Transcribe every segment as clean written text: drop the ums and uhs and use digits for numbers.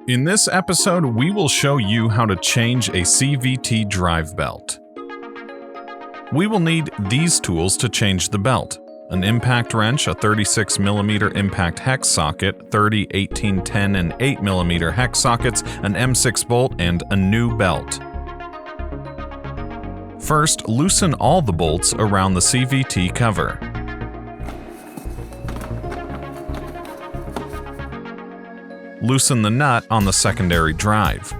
In this episode, we will show you how to change a CVT drive belt. We will need these tools to change the belt: an impact wrench, a 36mm impact hex socket, 30, 18, 10, and 8mm hex sockets, an M6 bolt, and a new belt. First, loosen all the bolts around the CVT cover. Loosen the nut on the secondary drive.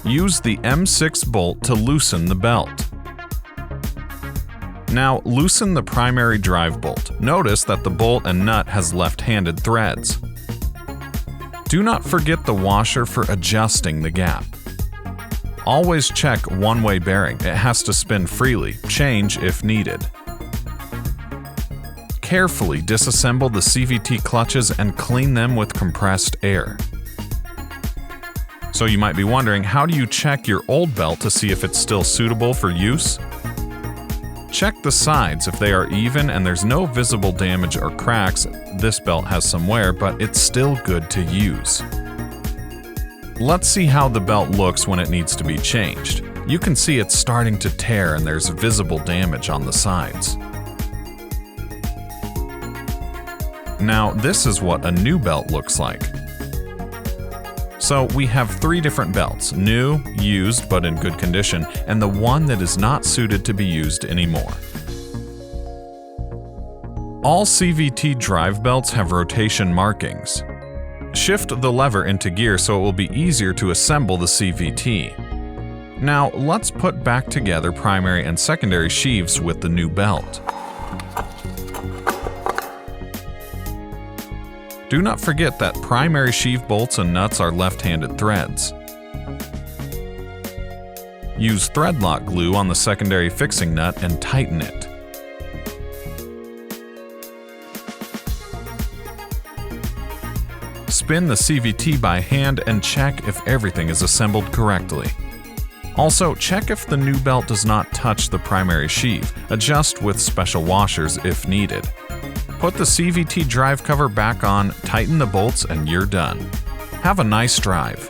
Use the M6 bolt to loosen the belt. Now, loosen the primary drive bolt. Notice that the bolt and nut has left-handed threads. Do not forget the washer for adjusting the gap. Always check one-way bearing. It has to spin freely. Change if needed. Carefully disassemble the CVT clutches and clean them with compressed air. So you might be wondering, how do you check your old belt to see if it's still suitable for use? Check the sides. If they are even and there's no visible damage or cracks, this belt has some wear, but it's still good to use. Let's see how the belt looks when it needs to be changed. You can see it's starting to tear and there's visible damage on the sides. Now, this is what a new belt looks like. So we have 3 different belts: new, used but in good condition, and the one that is not suited to be used anymore. All CVT drive belts have rotation markings. Shift the lever into gear so it will be easier to assemble the CVT. Now let's put back together primary and secondary sheaves with the new belt. Do not forget that primary sheave bolts and nuts are left-handed threads. Use thread lock glue on the secondary fixing nut and tighten it. Spin the CVT by hand and check if everything is assembled correctly. Also, check if the new belt does not touch the primary sheave. Adjust with special washers if needed. Put the CVT drive cover back on, tighten the bolts, and you're done. Have a nice drive.